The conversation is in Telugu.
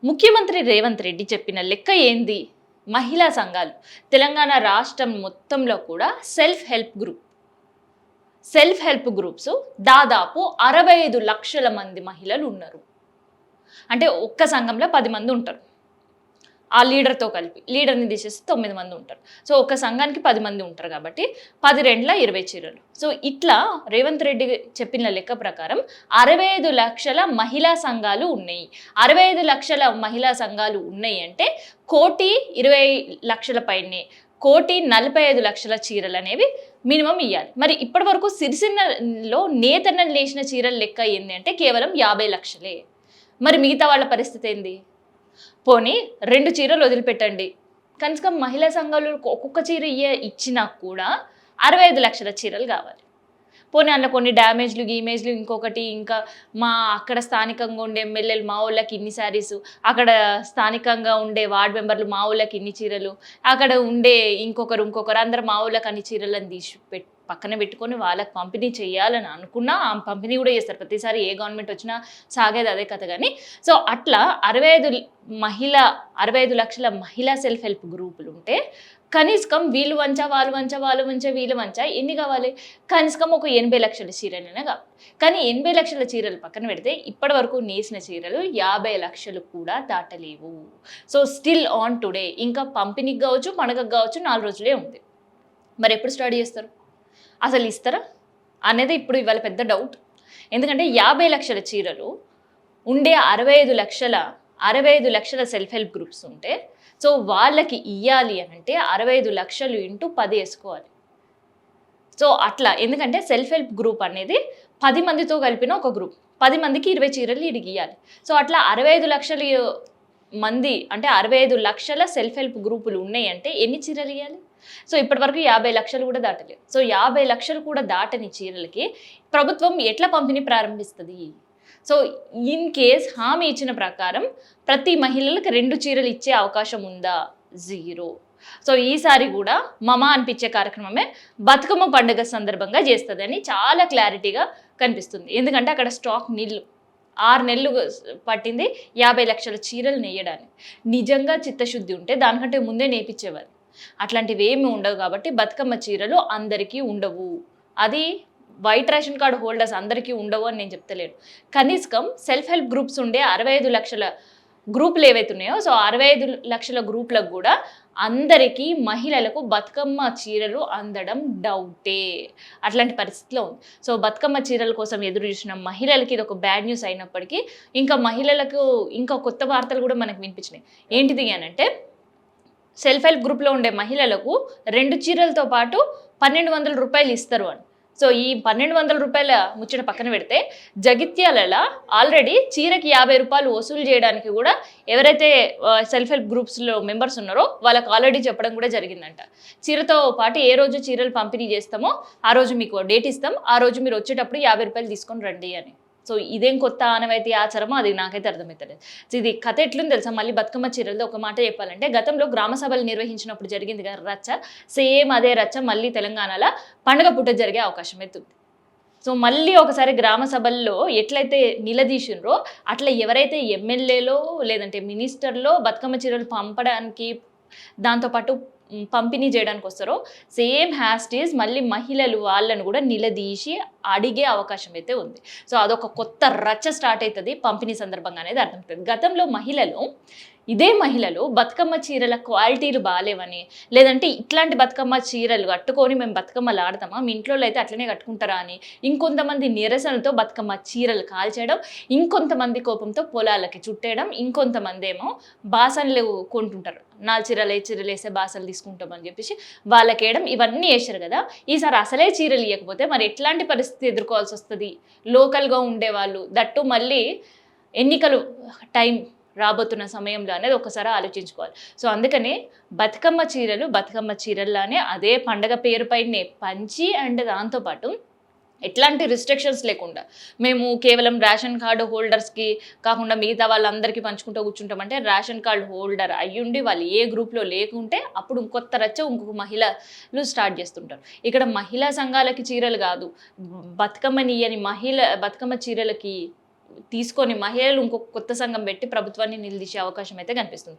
ముఖ్యమంత్రి రేవంత్ రెడ్డి చెప్పిన లెక్క ఏంది? మహిళా సంఘాలు తెలంగాణ రాష్ట్రం మొత్తంలో కూడా సెల్ఫ్ హెల్ప్ గ్రూప్స్ దాదాపు 65 లక్షల మంది మహిళలు ఉన్నారు. అంటే ఒక్క సంఘంలో 10 మంది ఉంటారు. ఆ లీడర్తో కలిపి లీడర్ని తీసేసి 9 మంది ఉంటారు. సో ఒక సంఘానికి 10 మంది ఉంటారు కాబట్టి 10 రెండ్ల 20 చీరలు. సో ఇట్లా రేవంత్ రెడ్డి చెప్పిన లెక్క ప్రకారం 65 లక్షల మహిళా సంఘాలు ఉన్నాయి. 65 లక్షల మహిళా సంఘాలు ఉన్నాయి అంటే 1,20,00,000 పైనే 1,45,00,000 చీరలు అనేవి మినిమం ఇవ్వాలి. మరి ఇప్పటి వరకు సిరిసిన్నలో నేతన్న లేచిన చీరల లెక్క ఏంది అంటే కేవలం 50 లక్షలే. మరి మిగతా వాళ్ళ పరిస్థితి ఏంది? పోనీ 2 చీరలు వదిలిపెట్టండి, కనీసం మహిళా సంఘాలు ఒక్కొక్క చీర ఇచ్చినా కూడా 65 లక్షల చీరలు కావాలి. పోనీ అందులో కొన్ని డ్యామేజ్లు గీమేజ్లు ఇంకొకటి ఇంకా అక్కడ స్థానికంగా ఉండే ఎమ్మెల్యేలు మా వాళ్ళకి ఇన్ని శారీస్, అక్కడ స్థానికంగా ఉండే వార్డు మెంబర్లు మా వాళ్ళకి ఇన్ని చీరలు, అక్కడ ఉండే ఇంకొకరు అందరు మా వాళ్ళకి అన్ని చీరలను తీసి పక్కన పెట్టుకొని వాళ్ళకి పంపిణీ చేయాలని అనుకున్నా ఆ పంపిణీ కూడా చేస్తారు. ప్రతిసారి ఏ గవర్నమెంట్ వచ్చినా సాగేది అదే కథ. కానీ సో అట్లా 65 లక్షల మహిళా సెల్ఫ్ హెల్ప్ గ్రూపులు ఉంటే కనీసం వీళ్ళు వంచా వాళ్ళు వంచా వాళ్ళు వంచా వీళ్ళు వంచా ఎన్ని కావాలి? కనీసం ఒక 80 లక్షల చీరలైనా కావాలి. కానీ 80 లక్షల చీరలు పక్కన పెడితే ఇప్పటి వరకు నేసిన చీరలు 50 లక్షలు కూడా దాటలేవు. సో స్టిల్ ఆన్ టుడే ఇంకా పంపిణీకి కావచ్చు పండుగకు కావచ్చు 4 రోజులే ఉంది. మరి ఎప్పుడు స్టార్ట్ చేస్తారు? అసలు ఇస్తారా అనేది ఇప్పుడు ఇవాళ పెద్ద డౌట్. ఎందుకంటే 50 లక్షల చీరలు ఉండే 65 లక్షల సెల్ఫ్ హెల్ప్ గ్రూప్స్ ఉంటే సో వాళ్ళకి ఇవ్వాలి అంటే 65 లక్షలు ఇంటూ 10 వేసుకోవాలి. సో అట్లా ఎందుకంటే సెల్ఫ్ హెల్ప్ గ్రూప్ అనేది 10 మందితో కలిపిన ఒక గ్రూప్. 10 మందికి 20 చీరలు ఇడికి ఇవ్వాలి. సో అట్లా 65 లక్షల మంది అంటే 65 లక్షల సెల్ఫ్ హెల్ప్ గ్రూపులు ఉన్నాయి అంటే ఎన్ని చీరలు ఇవ్వాలి? సో ఇప్పటి వరకు 50 లక్షలు కూడా దాటలేదు. సో 50 లక్షలు కూడా దాటని చీరలకి ప్రభుత్వం ఎట్లా పంపిణీ ప్రారంభిస్తుంది? సో ఇన్ కేస్ హామీ ఇచ్చిన ప్రకారం ప్రతి మహిళలకు 2 చీరలు ఇచ్చే అవకాశం ఉందా? 0. సో ఈసారి కూడా మమ అనిపించే కార్యక్రమమే బతుకమ్మ పండుగ సందర్భంగా చేస్తుందని చాలా క్లారిటీగా కనిపిస్తుంది. ఎందుకంటే అక్కడ స్టాక్ 6 నెలలు పట్టింది 50 లక్షల చీరలు నేయడానికి. నిజంగా చిత్తశుద్ధి ఉంటే దానికంటే ముందే నేర్పించేవారు. అట్లాంటివి ఏమి ఉండవు కాబట్టి బతుకమ్మ చీరలు అందరికీ ఉండవు. అది వైట్ రేషన్ కార్డు హోల్డర్స్ అందరికీ ఉండవు అని నేను చెప్తలేను. కనీసం సెల్ఫ్ హెల్ప్ గ్రూప్స్ ఉండే 65 లక్షల గ్రూపులు ఏవైతున్నాయో సో 65 లక్షల గ్రూపులకు కూడా అందరికీ మహిళలకు బతుకమ్మ చీరలు అందడం డౌటే. అట్లాంటి పరిస్థితిలో ఉంది. సో బతుకమ్మ చీరల కోసం ఎదురు చూసిన మహిళలకి ఇది ఒక బ్యాడ్ న్యూస్ అయినప్పటికీ ఇంకా మహిళలకు ఇంకా కొత్త వార్తలు కూడా మనకు వినిపించినాయి. ఏంటిది అని అంటే సెల్ఫ్ హెల్ప్ గ్రూప్లో ఉండే మహిళలకు 2 చీరలతో పాటు 1,200 రూపాయలు ఇస్తారు అని. సో ఈ 1,200 రూపాయల ముచ్చట పక్కన పెడితే జగిత్యాలలో ఆల్రెడీ చీరకి 50 రూపాయలు వసూలు చేయడానికి కూడా ఎవరైతే సెల్ఫ్ హెల్ప్ గ్రూప్స్లో మెంబర్స్ ఉన్నారో వాళ్ళకి ఆల్రెడీ చెప్పడం కూడా జరిగిందంట. చీరతో పాటు ఏ రోజు చీరలు పంపిణీ చేస్తామో ఆ రోజు మీకు డేట్ ఇస్తాం, ఆ రోజు మీరు వచ్చేటప్పుడు 50 రూపాయలు తీసుకొని రండి అని. సో ఇదేం కొత్త ఆనవాయితీ ఆచారమో అది నాకైతే అర్థమవుతలేదు. సో ఇది కథ ఎట్లుంది తెలుసా? మళ్ళీ బతుకమ్మ చీరలతో ఒక మాట చెప్పాలంటే గతంలో గ్రామ సభలు నిర్వహించినప్పుడు జరిగింది కదా రచ్చ, సేమ్ అదే రచ్చ మళ్ళీ తెలంగాణలో పండుగ పుట్ట జరిగే అవకాశం అవుతుంది. సో మళ్ళీ ఒకసారి గ్రామ సభల్లో ఎట్లయితే నిలదీసిండ్రో అట్లా ఎవరైతే ఎమ్మెల్యేలో లేదంటే మినిస్టర్లో బతుకమ్మ చీరలు పంపడానికి దాంతోపాటు పంపిణీ చేయడానికి వస్తారో సేమ్ హ్యాస్టీస్ మళ్ళీ మహిళలు వాళ్ళను కూడా నిలదీసి అడిగే అవకాశం అయితే ఉంది. సో అదొక కొత్త రచ్చ స్టార్ట్ అవుతుంది పంపిణీ సందర్భంగా అనేది అర్థమవుతుంది. గతంలో ఇదే మహిళలు బతుకమ్మ చీరల క్వాలిటీలు బాగాలేవని లేదంటే ఇట్లాంటి బతుకమ్మ చీరలు కట్టుకొని మేము బతుకమ్మలు ఆడతామా, మీ ఇంట్లో అయితే అట్లనే కట్టుకుంటారా అని ఇంకొంతమంది నిరసనతో బతుకమ్మ చీరలు కాల్చేయడం, ఇంకొంతమంది కోపంతో పొలాలకి చుట్టేయడం, ఇంకొంతమంది ఏమో బాసనలు కొంటుంటారు, 4 చీరలు 5 చీరలు వేసే బాసలు తీసుకుంటామని చెప్పేసి వాళ్ళకేయడం, ఇవన్నీ వేసారు కదా. ఈసారి అసలే చీరలు ఇవ్వకపోతే మరి ఎట్లాంటి పరిస్థితి ఎదుర్కోవాల్సి వస్తుంది? లోకల్గా ఉండేవాళ్ళు దట్టు మళ్ళీ ఎన్నికలు టైం రాబోతున్న సమయంలో అనేది ఒకసారి ఆలోచించుకోవాలి. సో అందుకనే బతుకమ్మ చీరల్లానే అదే పండగ పేరుపైనే పంచి అండ్ దాంతోపాటు ఎట్లాంటి రిస్ట్రిక్షన్స్ లేకుండా మేము కేవలం రేషన్ కార్డు హోల్డర్స్కి కాకుండా మిగతా వాళ్ళందరికీ పంచుకుంటూ కూర్చుంటామంటే రేషన్ కార్డు హోల్డర్ అయ్యుండి వాళ్ళు ఏ గ్రూప్లో లేకుంటే అప్పుడు కొత్త రచ్చ ఇంకొక మహిళలు స్టార్ట్ చేస్తుంటారు. ఇక్కడ మహిళా సంఘాలకి చీరలు కాదు, బతుకమ్మ చీరలకి తీసుకొని మహిళలు ఇంకొక కొత్త సంఘం పెట్టి ప్రభుత్వాన్ని నిలదీసే అవకాశం అయితే కనిపిస్తుంది.